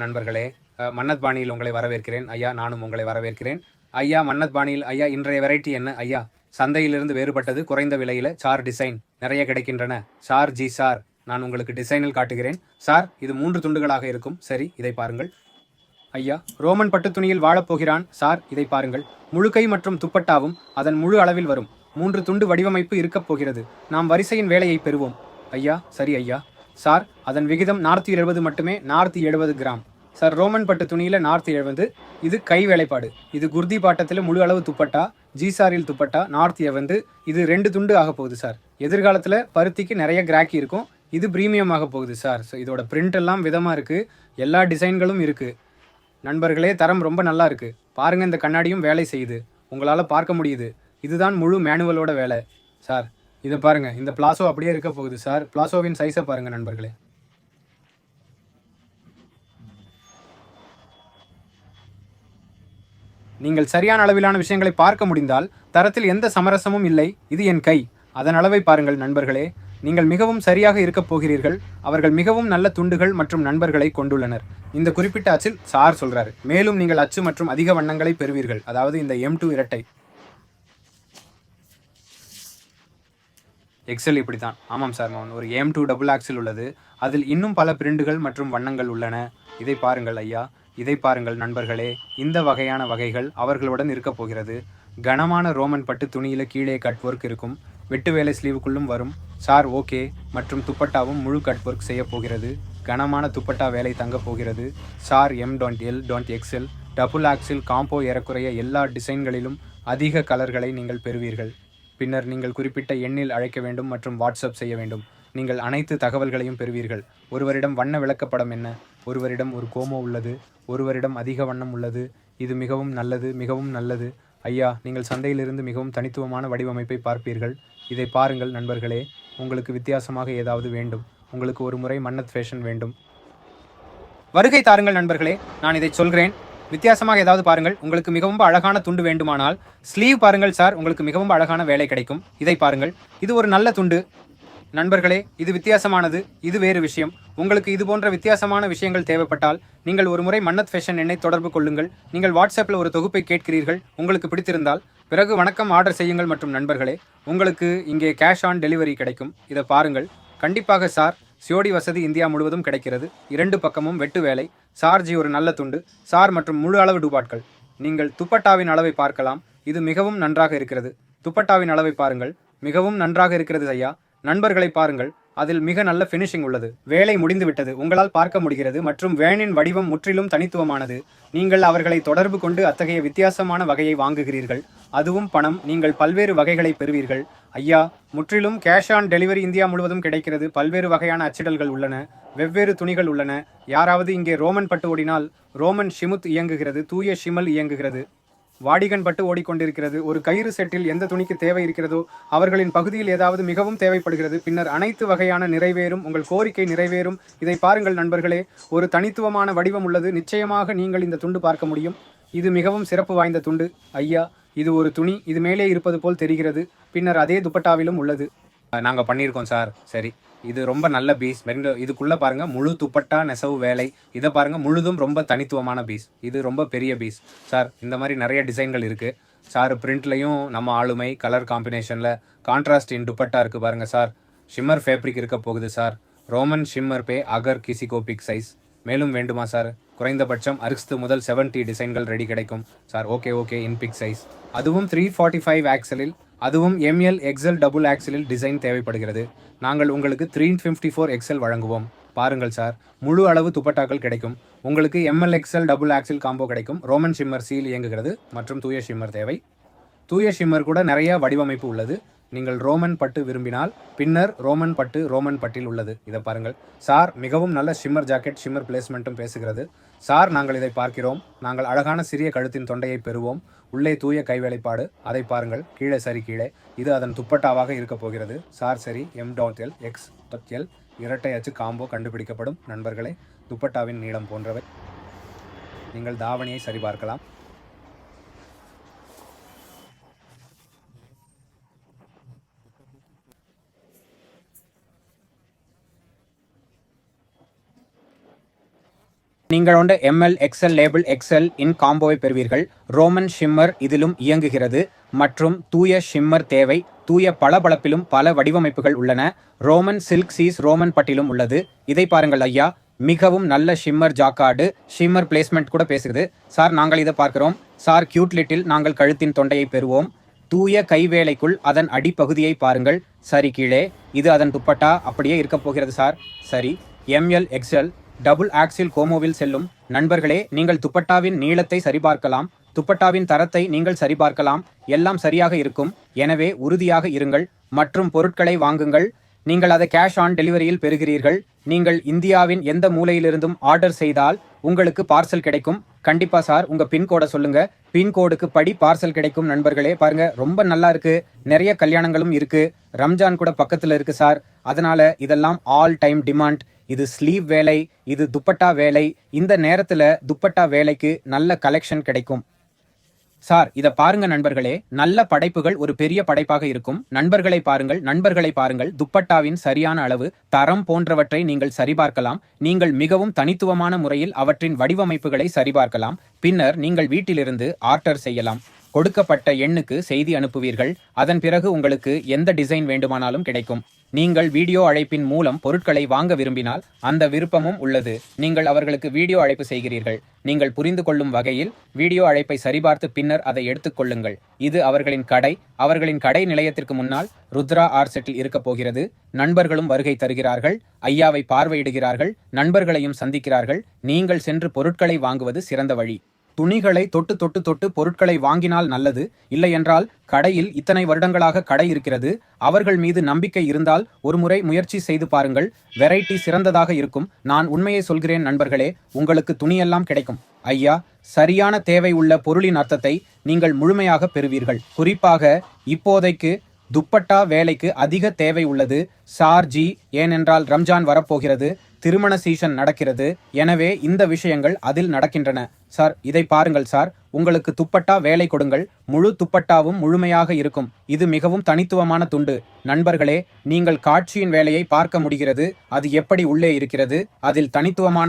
நண்பர்களே, மன்னத் பாணியில் உங்களை வரவேற்கிறேன் ஐயா. நானும் உங்களை வரவேற்கிறேன் ஐயா. மன்னத் பாணியில் ஐயா, இன்றைய வெரைட்டி என்ன ஐயா? சந்தையிலிருந்து வேறுபட்டது, குறைந்த விலையில சார் டிசைன் நிறைய கிடைக்கின்றன. சார் ஜி சார், நான் உங்களுக்கு டிசைனில் காட்டுகிறேன் சார். இது 3 துண்டுகளாக இருக்கும். சரி, இதை பாருங்கள் ஐயா. ரோமன் பட்டு துணியில் வாழப்போகிறான் சார். இதை பாருங்கள். முழுக்கை மற்றும் துப்பட்டாவும் அதன் முழு அளவில் வரும். 3 துண்டு வடிவமைப்பு இருக்கப் போகிறது. நாம் வரிசையின் வேலையை பெறுவோம் ஐயா. சரி ஐயா. சார், அதன் விகிதம் 470 மட்டுமே. 470 கிராம் சார். ரோமன் பட்டு துணியில் 470. இது கை வேலைப்பாடு. இது குர்தி பாட்டத்தில் முழு அளவு துப்பட்டா, ஜிசாரில் துப்பட்டா 470. இது 2 துண்டு ஆக போகுது சார். எதிர்காலத்தில் பருத்திக்கு நிறைய கிராக்கி இருக்கும். இது ப்ரீமியம் ஆக போகுது சார். ஸோ இதோட பிரிண்ட் எல்லாம் விதமாக இருக்குது. எல்லா டிசைன்களும் இருக்குது நண்பர்களே. தரம் ரொம்ப நல்லா இருக்குது. பாருங்கள், இந்த கண்ணாடியும் வேலை செய்யுது. உங்களால் பார்க்க முடியுது. இதுதான் முழு மேனுவலோட வேலை சார். இதை பாருங்கள், இந்த பிளாசோ அப்படியே இருக்க போகுது சார். பிளாசோவின் சைஸை பாருங்கள் நண்பர்களே. நீங்கள் சரியான அளவிலான விஷயங்களை பார்க்க முடிந்தால் தரத்தில் எந்த சமரசமும் இல்லை. இது என் கை, அதன் அளவை பாருங்கள் நண்பர்களே. நீங்கள் மிகவும் சரியாக இருக்கப் போகிறீர்கள். அவர்கள் மிகவும் நல்ல துண்டுகள் மற்றும் நண்பர்களை கொண்டுள்ளனர். இந்த குறிப்பிட்ட அச்சில் சார் சொல்றாரு, மேலும் நீங்கள் அச்சு மற்றும் அதிக வண்ணங்களை பெறுவீர்கள். அதாவது இந்த M2 இரட்டை எக்ஸல் இப்படித்தான். ஆமாம் சார் மோகன், ஒரு M2 டபுள் ஆக்சில் உள்ளது. அதில் இன்னும் பல பிரிண்டுகள் மற்றும் வண்ணங்கள் உள்ளன. இதை பாருங்கள் ஐயா, இதை பாருங்கள் நண்பர்களே. இந்த வகையான வகைகள் அவர்களுடன் இருக்க போகிறது. கனமான ரோமன் பட்டு துணியில கீழே கட் ஒர்க் இருக்கும். வெட்டு வேலை ஸ்லீவுக்குள்ளும் வரும் சார். ஓகே. மற்றும் துப்பட்டாவும் முழு கட் ஒர்க் செய்ய போகிறது. கனமான துப்பட்டா வேலை தங்க போகிறது sir. M.L.XL double axial combo ஏறக்குறைய எல்லா டிசைன்களிலும் அதிக கலர்களை நீங்கள் பெறுவீர்கள். பின்னர் நீங்கள் குறிப்பிட்ட எண்ணில் அழைக்க வேண்டும் மற்றும் வாட்ஸ்அப் செய்ய வேண்டும். நீங்கள் அனைத்து தகவல்களையும் பெறுவீர்கள். ஒருவரிடம் வண்ண விளக்கப்படம் என்ன, ஒருவரிடம் ஒரு கோமோ உள்ளது, ஒருவரிடம் அதிக வண்ணம் உள்ளது. இது மிகவும் நல்லது, மிகவும் நல்லது ஐயா. நீங்கள் சந்தையிலிருந்து மிகவும் தனித்துவமான வடிவமைப்பை பார்ப்பீர்கள். இதை பாருங்கள் நண்பர்களே. உங்களுக்கு வித்தியாசமாக ஏதாவது வேண்டும், உங்களுக்கு ஒரு முறை மன்னத் ஃபேஷன் வேண்டும், வருகை தாருங்கள் நண்பர்களே. நான் இதை சொல்கிறேன், வித்தியாசமாக ஏதாவது பாருங்கள். உங்களுக்கு மிகவும் அழகான துண்டு வேண்டுமானால் ஸ்லீவ் பாருங்கள் சார். உங்களுக்கு மிகவும் அழகான வேலை கிடைக்கும். இதை பாருங்கள், இது ஒரு நல்ல துண்டு நண்பர்களே. இது வித்தியாசமானது, இது வேறு விஷயம். உங்களுக்கு இது போன்ற வித்தியாசமான விஷயங்கள் தேவைப்பட்டால் நீங்கள் ஒரு முறை மன்னத் ஃபேஷன் எண்ணை தொடர்பு கொள்ளுங்கள். நீங்கள் வாட்ஸ்அப்பில் ஒரு தொகுப்பை கேட்கிறீர்கள். உங்களுக்கு பிடித்திருந்தால் பிறகு வணக்கம் ஆர்டர் செய்யுங்கள். மற்றும் நண்பர்களே, உங்களுக்கு இங்கே கேஷ் ஆன் டெலிவரி கிடைக்கும். இதை பாருங்கள். கண்டிப்பாக சார். சியோடி வசதி இந்தியா முழுவதும் கிடைக்கிறது. 2 பக்கமும் வெட்டு வேலை. சார்ஜி ஒரு நல்ல துண்டு சார் மற்றும் முழு அளவு டூபாட்கள். நீங்கள் துப்பட்டாவின் அளவை பார்க்கலாம். இது மிகவும் நன்றாக இருக்கிறது. துப்பட்டாவின் அளவை பாருங்கள், மிகவும் நன்றாக இருக்கிறது ஐயா. நண்பர்களை பாருங்கள், அதில் மிக நல்ல ஃபினிஷிங் உள்ளது. வேலை முடிந்துவிட்டது, உங்களால் பார்க்க முடிகிறது. மற்றும் வேனின் வடிவம் முற்றிலும் தனித்துவமானது. நீங்கள் அவர்களை தொடர்பு கொண்டு அத்தகைய வித்தியாசமான வகையை வாங்குகிறீர்கள். அதுவும் பணம். நீங்கள் பல்வேறு வகைகளை பெறுவீர்கள் ஐயா. முற்றிலும் கேஷ் ஆன் டெலிவரி இந்தியா முழுவதும் கிடைக்கிறது. பல்வேறு வகையான அச்சிடல்கள் உள்ளன, வெவ்வேறு துணிகள் உள்ளன. யாராவது இங்கே ரோமன் பட்டு ஓடினால் ரோமன் ஷிமுத் இயங்குகிறது, தூய ஷிமல் இயங்குகிறது, வாடிகன் பட்டு ஓடிக்கொண்டிருக்கிறது. ஒரு கயிறு செட்டில் எந்த துணிக்கு தேவை இருக்கிறதோ அவர்களின் பகுதியில் ஏதாவது மிகவும் தேவைப்படுகிறது. பின்னர் அனைத்து வகையான நிறைவேறும், உங்கள் கோரிக்கை நிறைவேறும். இதை பாருங்கள் நண்பர்களே, ஒரு தனித்துவமான வடிவம் உள்ளது. நிச்சயமாக நீங்கள் இந்த துண்டு பார்க்க முடியும். இது மிகவும் சிறப்பு வாய்ந்த துண்டு ஐயா. இது ஒரு துணி, இது மேலே இருப்பது போல் தெரிகிறது. பின்னர் அதே துப்பட்டாவிலும் உள்ளது. நாங்கள் பண்ணியிருக்கோம் சார். சரி, இது ரொம்ப நல்ல பீஸ். இதுக்குள்ளே பாருங்கள், முழு துப்பட்டா நெசவு வேலை. இதை பாருங்கள், முழுதும் ரொம்ப தனித்துவமான பீஸ். இது ரொம்ப பெரிய பீஸ் சார். இந்த மாதிரி நிறைய டிசைன்கள் இருக்குது சார். பிரிண்ட்லையும் நம்ம ஆளுமை, கலர் காம்பினேஷனில் கான்ட்ராஸ்ட் இன் துப்பட்டா இருக்குது பாருங்கள் சார். ஷிம்மர் ஃபேப்ரிக் இருக்க போகுது சார். ரோமன் ஷிம்மர் பே அகர் கிசிகோ பிக் சைஸ். மேலும் வேண்டுமா சார்? குறைந்தபட்சம் 60 முதல் 70 டிசைன்கள் ரெடி கிடைக்கும் sir. Okay in big size. அதுவும் 345 ஆக்சலில், அதுவும் ML.XL டபுள் ஆக்சிலில் டிசைன் தேவைப்படுகிறது. நாங்கள் உங்களுக்கு 354 XL வழங்குவோம். பாருங்கள் சார், முழு அளவு துப்பட்டாக்கள் கிடைக்கும். உங்களுக்கு ML.XL டபுள் ஆக்சில் காம்போ கிடைக்கும். ரோமன் ஷிம்மர் சீல் இயங்குகிறது மற்றும் தூய ஷிம்மர் தேவை. தூய ஷிம்மர் கூட நிறைய வடிவமைப்பு உள்ளது. நீங்கள் ரோமன் பட்டு விரும்பினால் பின்னர் ரோமன் பட்டில் உள்ளது. இதை பாருங்கள் சார். மிகவும் நல்ல ஷிம்மர் ஜாக்கெட், ஷிம்மர் பிளேஸ்மெண்ட்டும் பேசுகிறது சார். நாங்கள் இதை பார்க்கிறோம். நாங்கள் அழகான சிறிய கழுத்தின் தொண்டையை பெறுவோம். உள்ளே தூய கைவேலைப்பாடு. அதை பாருங்கள், கீழே சரி கீழே. இது அதன் துப்பட்டாவாக இருக்க போகிறது சார். சரி, M.L.XL இரட்டை அச்சு காம்போ கண்டுபிடிக்கப்படும் நண்பர்களே. துப்பட்டாவின் நீளம் போன்றவை. நீங்கள் தாவணியை சரிபார்க்கலாம். நீங்கள் எம்எல் எக்ஸ்எல் லேபிள் எக்ஸ்எல் இன் காம்போவை பெறுவீர்கள். ரோமன் ஷிம்மர் இதிலும் இயங்குகிறது மற்றும் தூய ஷிம்மர் தேவை. தூய பளபளப்பிலும் பல வடிவமைப்புகள் உள்ளன. ரோமன் சில்க் சீஸ் ரோமன் பட்டிலும் உள்ளது. இதை பாருங்கள் ஐயா, மிகவும் நல்ல ஷிம்மர் ஜாக்கார்டு, ஷிம்மர் பிளேஸ்மெண்ட் கூட பேசுகிறது. சார் நாங்கள் இதை பார்க்கிறோம். சார் கியூட் லிட்டில் நாங்கள் கழுத்தின் தொண்டையை பெறுவோம். தூய கைவேலைக்குள் அதன் அடிப்பகுதியை பாருங்கள். சரி, கீழே இது அதன் துப்பட்டா அப்படியே இருக்க போகிறது சார். சரி, எம்எல் எக்ஸ்எல் டபுள் ஆக்சில் கோமோவில் செல்லும். நண்பர்களே, நீங்கள் துப்பட்டாவின் நீளத்தை சரிபார்க்கலாம், துப்பட்டாவின் தரத்தை நீங்கள் சரிபார்க்கலாம். எல்லாம் சரியாக இருக்கும். எனவே உறுதியாக இருங்கள் மற்றும் பொருட்களை வாங்குங்கள். நீங்கள் அதை கேஷ் ஆன் டெலிவரியில் பெறுகிறீர்கள். நீங்கள் இந்தியாவின் எந்த மூலையிலிருந்தும் ஆர்டர் செய்தால் உங்களுக்கு பார்சல் கிடைக்கும். கண்டிப்பா சார், உங்க பின்கோடை சொல்லுங்க. பின்கோடுக்கு படி பார்சல் கிடைக்கும். நண்பர்களே பாருங்க, ரொம்ப நல்லா இருக்கு. நிறைய கல்யாணங்களும் இருக்கு. ரம்ஜான் கூட பக்கத்துல இருக்கு சார். அதனால இதெல்லாம் ஆல் டைம் டிமாண்ட். இது ஸ்லீவ் வேலை, இது துப்பட்டா வேலை. இந்த நேரத்துல துப்பட்டா வேலைக்கு நல்ல கலெக்ஷன் கிடைக்கும் சார். இதை பாருங்க நண்பர்களே, நல்ல படைப்புகள் ஒரு பெரிய படைப்பாக இருக்கும். நண்பர்களை பாருங்கள். துப்பட்டாவின் சரியான அளவு, தரம் போன்றவற்றை நீங்கள் சரிபார்க்கலாம். நீங்கள் மிகவும் தனித்துவமான முறையில் அவற்றின் வடிவமைப்புகளை சரிபார்க்கலாம். பின்னர் நீங்கள் வீட்டிலிருந்து ஆர்டர் செய்யலாம். கொடுக்கப்பட்ட எண்ணுக்கு செய்தி அனுப்புவீர்கள். அதன் பிறகு உங்களுக்கு எந்த டிசைன் வேண்டுமானாலும் கிடைக்கும். நீங்கள் வீடியோ அழைப்பின் மூலம் பொருட்களை வாங்க விரும்பினால் அந்த விருப்பமும் உள்ளது. நீங்கள் அவர்களுக்கு வீடியோ அழைப்பு செய்கிறீர்கள். நீங்கள் புரிந்து கொள்ளும் வகையில் வீடியோ அழைப்பை சரிபார்த்து பின்னர் அதை எடுத்துக்கொள்ளுங்கள். இது அவர்களின் கடை நிலையத்திற்கு முன்னால் ருத்ரா ஆர்செட்டில் இருக்க போகிறது. நண்பர்களும் வருகை தருகிறார்கள். ஐயாவை பார்வையிடுகிறார்கள். நண்பர்களையும் சந்திக்கிறார்கள். நீங்கள் சென்று பொருட்களை வாங்குவது சிறந்த வழி. துணிகளை தொட்டு பொருட்களை வாங்கினால் நல்லது. இல்லை என்றால் கடையில் இத்தனை வருடங்களாக கடை இருக்கிறது. அவர்கள் மீது நம்பிக்கை இருந்தால் ஒரு முறை முயற்சி செய்து பாருங்கள். வெரைட்டி சிறந்ததாக இருக்கும். நான் உண்மையை சொல்கிறேன் நண்பர்களே, உங்களுக்கு துணியெல்லாம் கிடைக்கும். ஐயா, சரியான தேவை உள்ள பொருளின் அர்த்தத்தை நீங்கள் முழுமையாக பெறுவீர்கள். குறிப்பாக இப்போதைக்கு துப்பட்டா வேலைக்கு அதிக தேவை உள்ளது சார்ஜி. ஏனென்றால் ரம்ஜான் வரப்போகிறது, திருமண சீசன் நடக்கிறது. எனவே இந்த விஷயங்கள் அதில் நடக்கின்றன சார். இதை பாருங்கள் சார், உங்களுக்கு துப்பட்டா வேலை கொடுங்கள். முழு துப்பட்டாவும் முழுமையாக இருக்கும். இது மிகவும் தனித்துவமான துண்டு. நண்பர்களே, நீங்கள் காட்சியின் வேலையை பார்க்க முடிகிறது. அது எப்படி உள்ளே இருக்கிறது. அதில் தனித்துவமான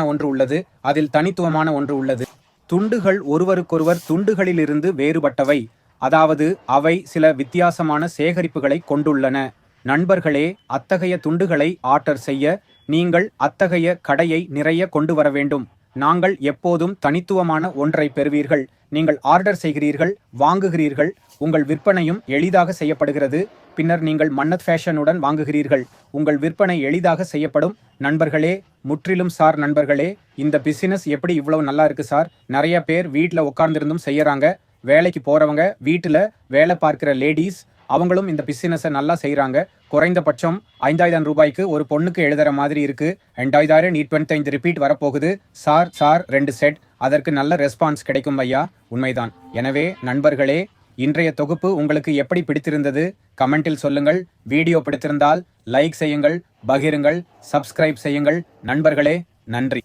ஒன்று உள்ளது. துண்டுகள் ஒருவருக்கொருவர் துண்டுகளிலிருந்து வேறுபட்டவை. அதாவது அவை சில வித்தியாசமான சேகரிப்புகளை கொண்டுள்ளன. நண்பர்களே, அத்தகைய துண்டுகளை ஆர்டர் செய்ய நீங்கள் அத்தகைய கடையை நிறைய கொண்டு வர வேண்டும். நாங்கள் எப்போதும் தனித்துவமான ஒன்றை பெறுவீர்கள். நீங்கள் ஆர்டர் செய்கிறீர்கள், வாங்குகிறீர்கள். உங்கள் விற்பனையும் எளிதாக செய்யப்படுகிறது. பின்னர் நீங்கள் மன்னத் ஃபேஷனுடன் வாங்குகிறீர்கள். உங்கள் விற்பனை எளிதாக செய்யப்படும். நண்பர்களே, முற்றிலும் சார். நண்பர்களே, இந்த பிசினஸ் எப்படி இவ்வளவு நல்லா இருக்கு சார். நிறைய பேர் வீட்டில் உட்கார்ந்திருந்தும் செய்யறாங்க. வேலைக்கு போறவங்க, வீட்டில் வேலை பார்க்கிற லேடிஸ், அவங்களும் இந்த பிசினஸை நல்லா செய்கிறாங்க. குறைந்தபட்சம் 5000 ரூபாய்க்கு ஒரு பொண்ணுக்கு எழுதுற மாதிரி இருக்கு. 2025 ரிப்பீட் வரப்போகுது சார். 2 செட். அதற்கு நல்ல ரெஸ்பான்ஸ் கிடைக்கும் ஐயா. உண்மைதான். எனவே நண்பர்களே, இன்றைய தொகுப்பு உங்களுக்கு எப்படி பிடித்திருந்தது கமெண்டில் சொல்லுங்கள். வீடியோ பிடித்திருந்தால் லைக் செய்யுங்கள், பகிருங்கள், சப்ஸ்கிரைப் செய்யுங்கள். நண்பர்களே, நன்றி.